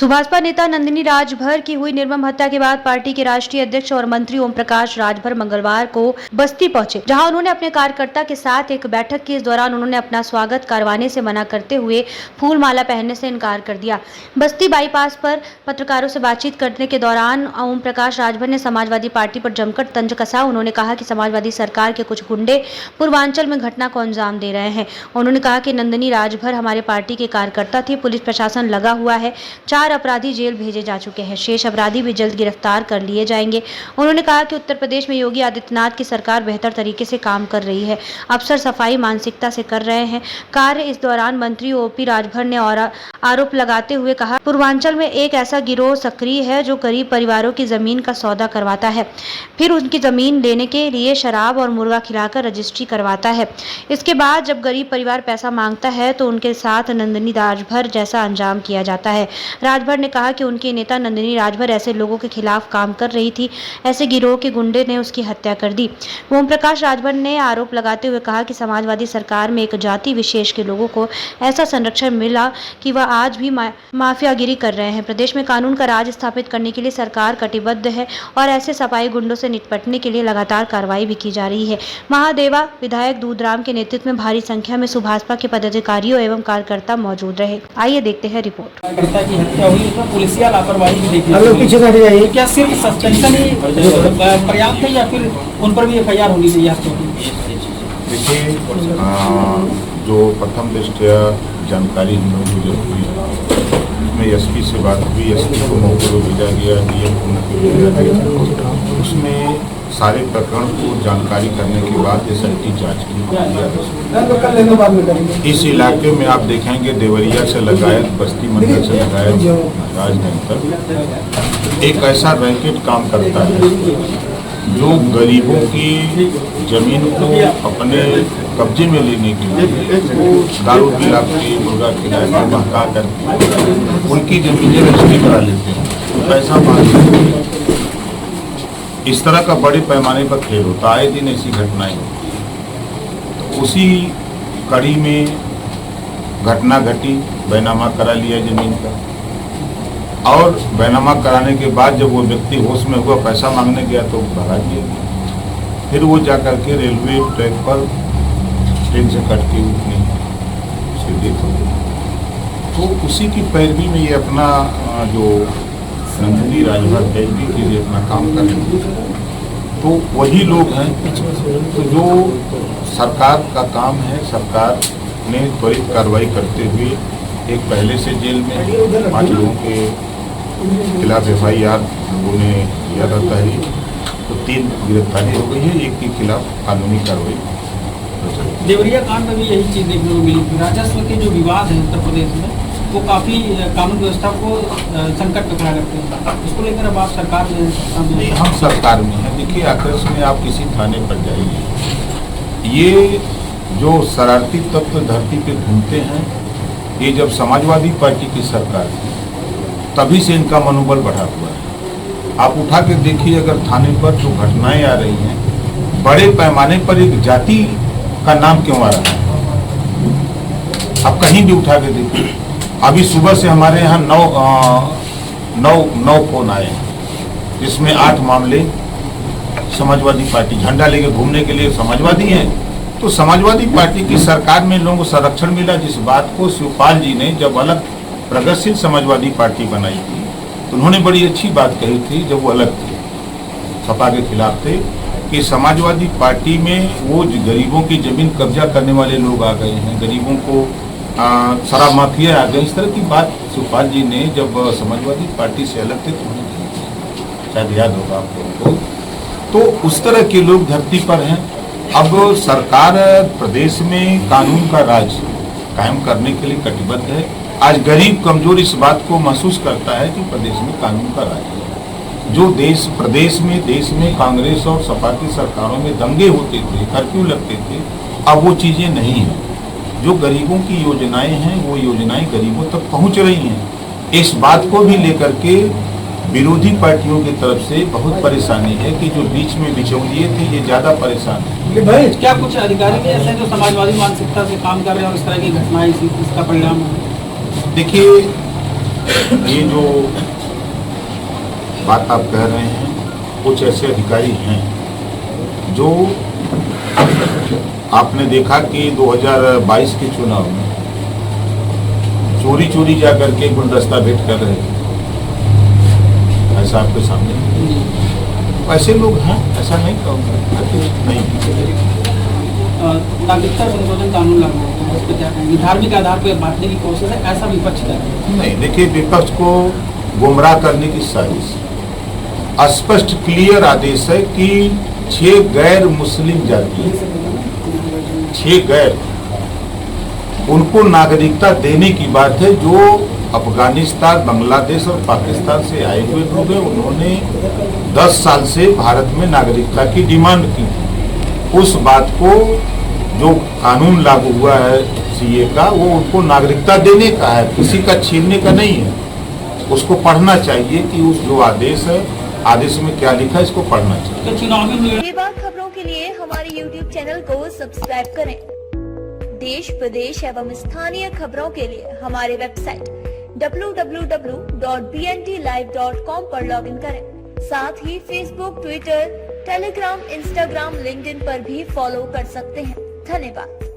सुभाषपा नेता नंदिनी राजभर की हुई निर्मम हत्या के बाद पार्टी के राष्ट्रीय अध्यक्ष और मंत्री ओम प्रकाश राजभर मंगलवार को बस्ती पहुंचे, जहां उन्होंने अपने कार्यकर्ता के साथ एक बैठक की। इस दौरान उन्होंने अपना स्वागत करवाने से मना करते हुए फूल माला पहनने से इनकार कर दिया। बस्ती बाईपास पर पत्रकारों से बातचीत करने के दौरान ओम प्रकाश राजभर ने समाजवादी पार्टी पर जमकर तंज कसा। उन्होंने कहा कि समाजवादी सरकार के कुछ गुंडे पूर्वांचल में घटना को अंजाम दे रहे हैं। उन्होंने कहा कि नंदिनी राजभर हमारे पार्टी के कार्यकर्ता थी। पुलिस प्रशासन लगा हुआ है। 4 अपराधी जेल भेजे जा चुके हैं। शेष अपराधी भी जल्द गिरफ्तार कर लिए जाएंगे। उन्होंने कहा कि उत्तर प्रदेश में योगी आदित्यनाथ की सरकार बेहतर तरीके से काम कर रही है। अफसर सफाई मानसिकता से कर रहे हैं कार्य। इस दौरान मंत्री ओपी राजभर ने और आरोप लगाते हुए कहा, पूर्वांचल में एक ऐसा गिरोह सक्रिय है जो गरीब परिवारों की जमीन का सौदा करवाता है, फिर उनकी जमीन लेने के लिए शराब और मुर्गा खिलाकर रजिस्ट्री करवाता है। इसके बाद जब गरीब परिवार पैसा मांगता है तो उनके साथ नंदिनी राजभर जैसा अंजाम किया जाता है। राजभर ने कहा कि उनके नेता नंदिनी राजभर ऐसे लोगों के खिलाफ काम कर रही थी। ऐसे गिरोह के गुंडे ने उसकी हत्या कर दी। ओम प्रकाश राजभर ने आरोप लगाते हुए कहा कि समाजवादी सरकार में एक जाति विशेष के लोगों को ऐसा संरक्षण मिला कि वह आज भी माफियागिरी कर रहे हैं। प्रदेश में कानून का राज स्थापित करने के लिए सरकार कटिबद्ध है और ऐसे सफाई गुंडों से निपटने के लिए लगातार कार्रवाई भी की जा रही है। महादेवा विधायक दूधराम के नेतृत्व में भारी संख्या में सुभाषपा के पदाधिकारियों एवं कार्यकर्ता मौजूद रहे। आइए देखते हैं रिपोर्ट। की हत्या हुई उसमें पुलिसिया लापरवाही भी देखी गई। क्या सिर्फ सस्पेंशन ही पर्याप्त है या फिर उन पर भी एफआईआर होनी चाहिए? देखिए, जो प्रथम दृष्टया जानकारी हम लोगों को जब हुई उसमें एसपी से बात हुई। एसपी को मौके पर भेजा गया, डीएम को मौके पर भेजा गया। उसमें सारे प्रकरण को जानकारी करने के बाद एसआईटी जांच की। इस इलाके में आप देखेंगे देवरिया से लगायत बस्ती मंडल से लगायत राजगंज तक एक ऐसा रैकेट काम करता है जो गरीबों की जमीन को अपने कब्जे में लेने के लिए दारू पिला के मुर्गा खिला के बहका कर उनकी जमीनें रजिस्ट्री करा लेते हैं, पैसा मांगते हैं। इस तरह का बड़े पैमाने पर खेल होता है। आए दिन ऐसी घटनाएं तो उसी कड़ी में घटना घटी, बैनामा करा लिया जमीन का और बैनामा कराने के बाद जब वो व्यक्ति होश में हुआ पैसा मांगने गया तो भगा दिया गया। फिर वो जाकर के रेलवे ट्रैक पर ट्रेन से कट के उठने से डेथ हो गई। तो उसी की पैरवी में ये अपना जो नंदिनी राजभर पैरवी के लिए अपना काम कर रहे हैं। तो वही लोग हैं तो जो सरकार का काम है। सरकार ने त्वरित कार्रवाई करते हुए एक पहले से जेल में 5 लोगों के खिलाफ एफआईआर लोगों ने किया रहता है, तो 3 गिरफ्तारी हो गई है, एक के खिलाफ कानूनी कार्रवाई। देवरिया कांड में भी यही चीज देखने को मिली। राजस्व के जो विवाद है उत्तर प्रदेश में वो काफी कानून व्यवस्था को संकट में खड़ा करते हैं। इसको लेकर अब आप सरकार में? नहीं, हम सरकार में हैं। देखिए, आदर्श में आप किसी थाने पर जाइए, ये जो शरारती तत्व धरती पे घूमते हैं, ये जब समाजवादी पार्टी की सरकार थी तभी से इनका मनोबल बढ़ा हुआ है। आप उठा के देखिए, अगर थाने पर जो घटनाएं आ रही हैं बड़े पैमाने पर एक जाति का नाम क्यों आ रहा है? आप कहीं भी उठा के देखिए। अभी सुबह से हमारे यहाँ 9 फोन आए हैं जिसमें 8 मामले समाजवादी पार्टी झंडा लेके घूमने के लिए समाजवादी हैं। तो समाजवादी पार्टी की सरकार में लोगों को संरक्षण मिला, जिस बात को शिवपाल जी ने जब अलग प्रगतिशील समाजवादी पार्टी बनाई थी तो उन्होंने बड़ी अच्छी बात कही थी जब वो अलग थे, सपा के खिलाफ थे, कि समाजवादी पार्टी में वो गरीबों की जमीन कब्जा करने वाले लोग आ गए हैं, गरीबों को शराब माफिया आ गए। इस तरह की बात शिवपाल जी ने जब समाजवादी पार्टी से अलग थे तो उन्होंने, शायद याद होगा आप लोगों को, तो उस तरह के लोग धरती पर हैं। अब सरकार प्रदेश में कानून का राज कायम करने के लिए कटिबद्ध है। आज गरीब कमजोर इस बात को महसूस करता है कि प्रदेश में कानून का राज है। जो प्रदेश में कांग्रेस और सपा की सरकारों में दंगे होते थे, कर्फ्यू लगते थे, अब वो चीजें नहीं हैं। जो गरीबों की योजनाएं हैं वो योजनाएं गरीबों तक पहुंच रही हैं। इस बात को भी लेकर के विरोधी पार्टियों की तरफ से बहुत परेशानी है कि जो बीच में बिचौलिए थे ये ज्यादा परेशान है। भाई, क्या कुछ अधिकारी भी ऐसे हैं जो समाजवादी मानसिकता से काम कर रहे हैं और इस तरह की घटनाएं इसका परिणाम है? देखिए, ये जो बात आप कह रहे हैं, कुछ ऐसे अधिकारी हैं जो आपने देखा कि 2022 के चुनाव में चोरी चोरी जा करके गुलदस्ता भेंट कर रहे थे, ऐसा आपके सामने। ऐसे लोग हैं, ऐसा नहीं कहूँगा, नहीं। नागरिकता संशोधन कानून लागू होता है, उस पर क्या कहेंगे? धार्मिक आधार पर बांटने की कोशिश है, ऐसा विपक्ष कर रहा है। नहीं, देखिए, विपक्ष को गुमराह करने की साजिश, स्पष्ट क्लियर आदेश है कि 6 गैर मुस्लिम जाति, 6 गैर, उनको नागरिकता देने की बात है, जो अफगानिस्तान, बांग्लादेश और पाकिस्तान से आए हुए लोग हैं। उन्होंने 10 साल से भारत में नागरिकता की डिमांड की। उस बात को, जो कानून लागू हुआ है सीए का, वो उनको नागरिकता देने का है, किसी का छीनने का नहीं है। उसको पढ़ना चाहिए कि उस जो आदेश है, आदेश में क्या लिखा है, इसको पढ़ना चाहिए। तो चुनावी निर्णय बेबाक खबरों के लिए हमारे YouTube चैनल को सब्सक्राइब करें। देश, प्रदेश एवं स्थानीय खबरों के लिए हमारे वेबसाइट www.bntlive.com पर लॉगिन करें। साथ ही Facebook, Twitter, Telegram, Instagram, LinkedIn पर भी फॉलो कर सकते हैं। धन्यवाद।